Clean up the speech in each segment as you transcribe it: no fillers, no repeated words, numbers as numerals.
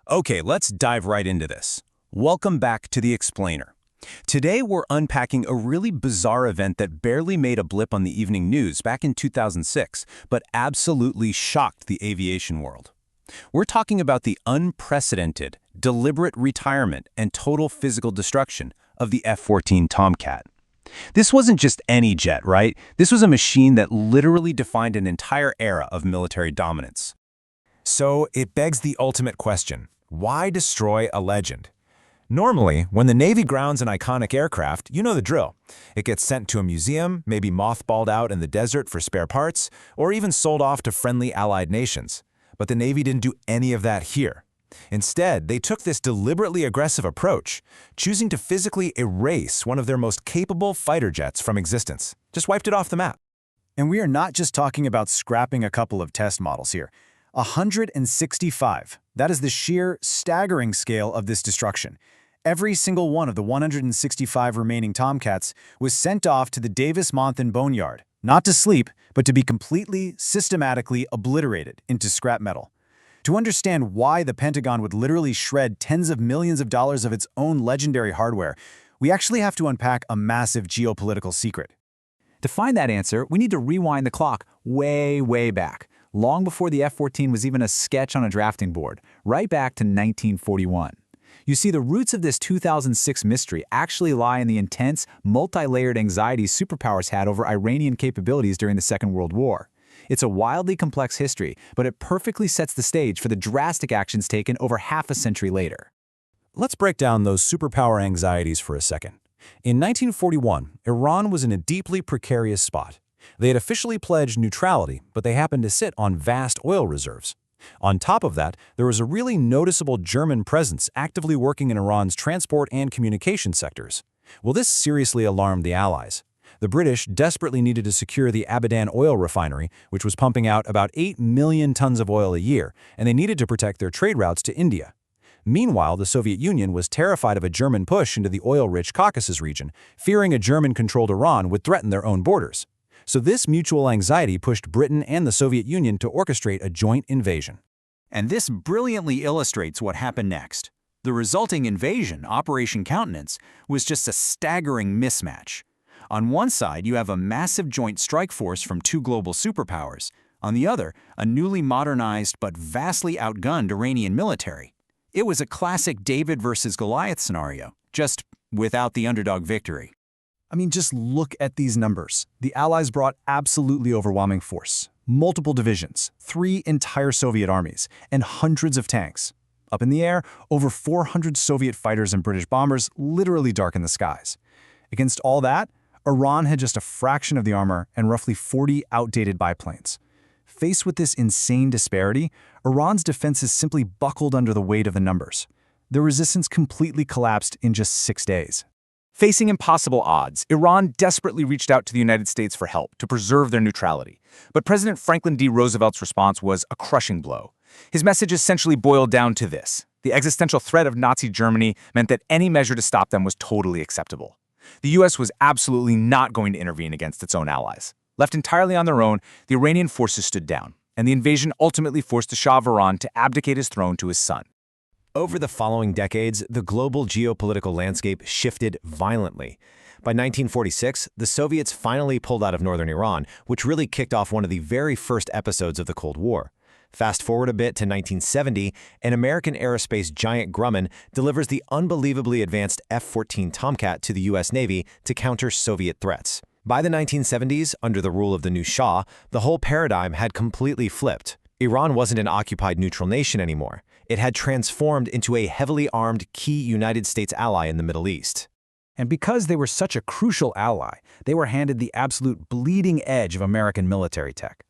Okay, let's dive right into this. Welcome back to The Explainer. Today we're unpacking a really bizarre event that barely made a blip on the evening news back in 2006, but absolutely shocked the aviation world. We're talking about the unprecedented, deliberate retirement and total physical destruction of the F-14 Tomcat. This wasn't just any jet, right? This was a machine that literally defined an entire era of military dominance. So it begs the ultimate question: why destroy a legend? Normally, when the Navy grounds an iconic aircraft, you know the drill. It gets sent to a museum, maybe mothballed out in the desert for spare parts, or even sold off to friendly allied nations. But the Navy didn't do any of that here. Instead, they took this deliberately aggressive approach, choosing to physically erase one of their most capable fighter jets from existence. Just wiped it off the map. And we are not just talking about scrapping a couple of test models here. 165. That is the sheer, staggering scale of this destruction. Every single one of the 165 remaining Tomcats was sent off to the Davis-Monthan boneyard, not to sleep, but to be completely, systematically obliterated into scrap metal. To understand why the Pentagon would literally shred tens of millions of dollars of its own legendary hardware, we actually have to unpack a massive geopolitical secret. To find that answer, we need to rewind the clock way, way back, long before the F-14 was even a sketch on a drafting board, right back to 1941. You see, the roots of this 2006 mystery actually lie in the intense, multi-layered anxieties superpowers had over Iranian capabilities during the Second World War. It's a wildly complex history, but it perfectly sets the stage for the drastic actions taken over half a century later. Let's break down those superpower anxieties for a second. In 1941, Iran was in a deeply precarious spot. They had officially pledged neutrality, but they happened to sit on vast oil reserves. On top of that, there was a really noticeable German presence actively working in Iran's transport and communication sectors. Well, this seriously alarmed the Allies. The British desperately needed to secure the Abidan oil refinery, which was pumping out about 8 million tons of oil a year, and they needed to protect their trade routes to India. Meanwhile, the Soviet Union was terrified of a German push into the oil-rich Caucasus region, fearing a German-controlled Iran would threaten their own borders. So this mutual anxiety pushed Britain and the Soviet Union to orchestrate a joint invasion. And this brilliantly illustrates what happened next. The resulting invasion, Operation Countenance, was just a staggering mismatch. On one side, you have a massive joint strike force from two global superpowers. On the other, a newly modernized but vastly outgunned Iranian military. It was a classic David versus Goliath scenario, just without the underdog victory. I mean, just look at these numbers. The Allies brought absolutely overwhelming force. Multiple divisions, 3 entire Soviet armies, and hundreds of tanks. Up in the air, over 400 Soviet fighters and British bombers literally darkened the skies. Against all that, Iran had just a fraction of the armor and roughly 40 outdated biplanes. Faced with this insane disparity, Iran's defenses simply buckled under the weight of the numbers. Their resistance completely collapsed in just 6 days. Facing impossible odds, Iran desperately reached out to the United States for help to preserve their neutrality. But President Franklin D. Roosevelt's response was a crushing blow. His message essentially boiled down to this: the existential threat of Nazi Germany meant that any measure to stop them was totally acceptable. The U.S. was absolutely not going to intervene against its own allies. Left entirely on their own, the Iranian forces stood down, and the invasion ultimately forced the Shah of Iran to abdicate his throne to his son. Over the following decades, the global geopolitical landscape shifted violently. By 1946, the Soviets finally pulled out of northern Iran, which really kicked off one of the very first episodes of the Cold War. Fast forward a bit to 1970, an American aerospace giant Grumman delivers the unbelievably advanced F-14 Tomcat to the U.S. Navy to counter Soviet threats. By the 1970s, under the rule of the new Shah, the whole paradigm had completely flipped. Iran wasn't an occupied neutral nation anymore. It had transformed into a heavily armed key United States ally in the Middle East. And because they were such a crucial ally, they were handed the absolute bleeding edge of American military tech.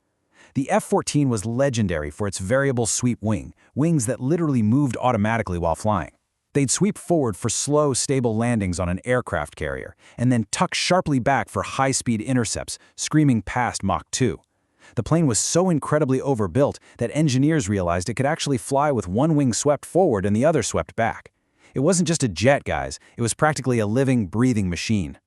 The F-14 was legendary for its variable sweep wings that literally moved automatically while flying. They'd sweep forward for slow, stable landings on an aircraft carrier, and then tuck sharply back for high-speed intercepts, screaming past Mach 2. The plane was so incredibly overbuilt that engineers realized it could actually fly with one wing swept forward and the other swept back. It wasn't just a jet, guys. It was practically a living, breathing machine.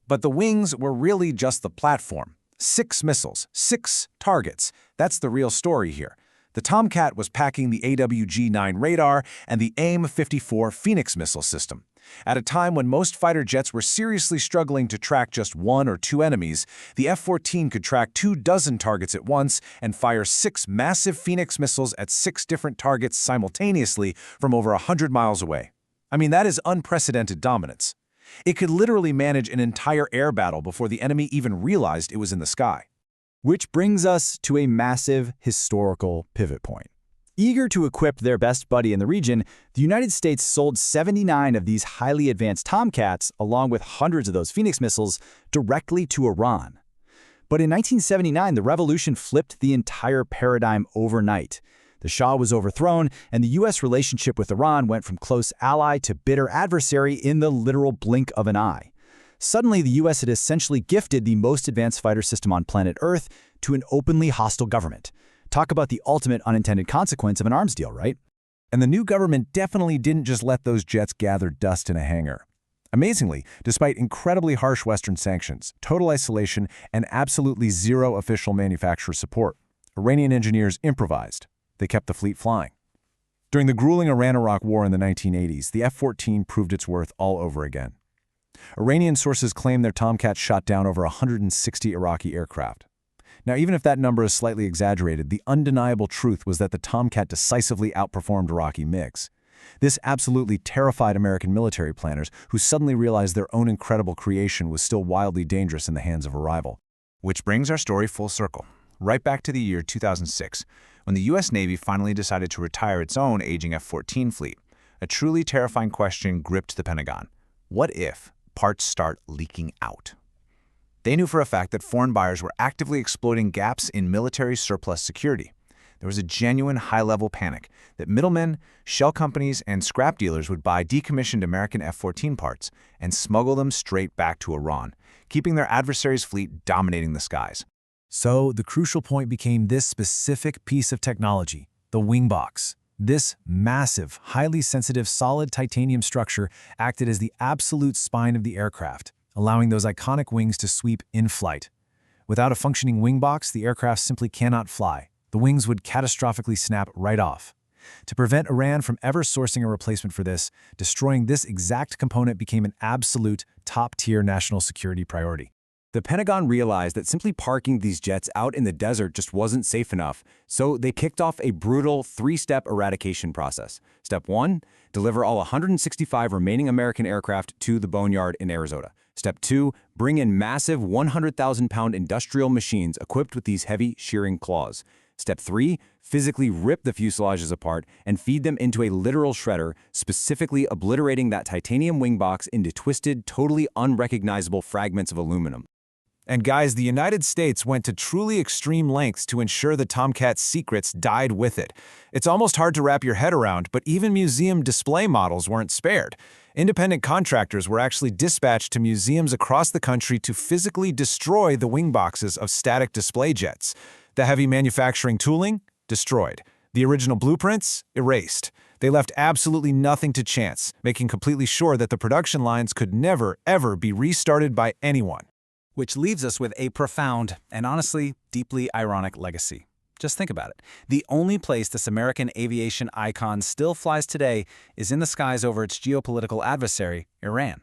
But the wings were really just the platform. 6 missiles, 6 targets. That's the real story here. The Tomcat was packing the AWG-9 radar and the AIM-54 Phoenix missile system. At a time when most fighter jets were seriously struggling to track just one or two enemies, the F-14 could track 24 targets at once and fire 6 massive Phoenix missiles at 6 different targets simultaneously from over 100 miles away. I mean, that is unprecedented dominance. It could literally manage an entire air battle before the enemy even realized it was in the sky. Which brings us to a massive historical pivot point. Eager to equip their best buddy in the region, the United States sold 79 of these highly advanced Tomcats, along with hundreds of those Phoenix missiles, directly to Iran. But in 1979, the revolution flipped the entire paradigm overnight. The Shah was overthrown, and the U.S. relationship with Iran went from close ally to bitter adversary in the literal blink of an eye. Suddenly, the U.S. had essentially gifted the most advanced fighter system on planet Earth to an openly hostile government. Talk about the ultimate unintended consequence of an arms deal, right? And the new government definitely didn't just let those jets gather dust in a hangar. Amazingly, despite incredibly harsh Western sanctions, total isolation, and absolutely zero official manufacturer support, Iranian engineers improvised. They kept the fleet flying. During the grueling Iran-Iraq War in the 1980s, the F-14 proved its worth all over again. Iranian sources claim their Tomcat shot down over 160 Iraqi aircraft. Now, even if that number is slightly exaggerated, the undeniable truth was that the Tomcat decisively outperformed Iraqi MiGs. This absolutely terrified American military planners who suddenly realized their own incredible creation was still wildly dangerous in the hands of a rival. Which brings our story full circle, right back to the year 2006, when the U.S. Navy finally decided to retire its own aging F-14 fleet. A truly terrifying question gripped the Pentagon. What if parts start leaking out? They knew for a fact that foreign buyers were actively exploiting gaps in military surplus security. There was a genuine high-level panic that middlemen, shell companies, and scrap dealers would buy decommissioned American F-14 parts and smuggle them straight back to Iran, keeping their adversaries' fleet dominating the skies. So the crucial point became this specific piece of technology, the wing box. This massive, highly sensitive, solid titanium structure acted as the absolute spine of the aircraft, allowing those iconic wings to sweep in flight. Without a functioning wing box, the aircraft simply cannot fly. The wings would catastrophically snap right off. To prevent Iran from ever sourcing a replacement for this, destroying this exact component became an absolute top-tier national security priority. The Pentagon realized that simply parking these jets out in the desert just wasn't safe enough, so they kicked off a brutal 3-step eradication process. Step 1, deliver all 165 remaining American aircraft to the boneyard in Arizona. Step 2, bring in massive 100,000-pound industrial machines equipped with these heavy shearing claws. Step 3, physically rip the fuselages apart and feed them into a literal shredder, specifically obliterating that titanium wing box into twisted, totally unrecognizable fragments of aluminum. And guys, the United States went to truly extreme lengths to ensure the Tomcat's secrets died with it. It's almost hard to wrap your head around, but even museum display models weren't spared. Independent contractors were actually dispatched to museums across the country to physically destroy the wing boxes of static display jets. The heavy manufacturing tooling? Destroyed. The original blueprints? Erased. They left absolutely nothing to chance, making completely sure that the production lines could never, ever be restarted by anyone. Which leaves us with a profound and honestly deeply ironic legacy. Just think about it. The only place this American aviation icon still flies today is in the skies over its geopolitical adversary, Iran.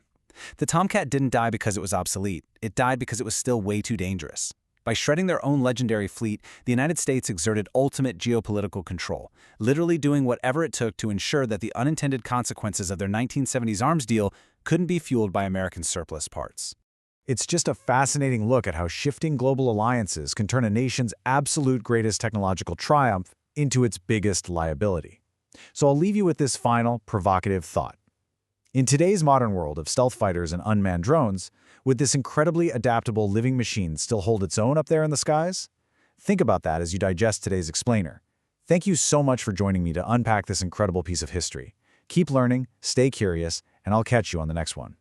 The Tomcat didn't die because it was obsolete. It died because it was still way too dangerous. By shredding their own legendary fleet, the United States exerted ultimate geopolitical control, literally doing whatever it took to ensure that the unintended consequences of their 1970s arms deal couldn't be fueled by American surplus parts. It's just a fascinating look at how shifting global alliances can turn a nation's absolute greatest technological triumph into its biggest liability. So I'll leave you with this final, provocative thought. In today's modern world of stealth fighters and unmanned drones, would this incredibly adaptable living machine still hold its own up there in the skies? Think about that as you digest today's explainer. Thank you so much for joining me to unpack this incredible piece of history. Keep learning, stay curious, and I'll catch you on the next one.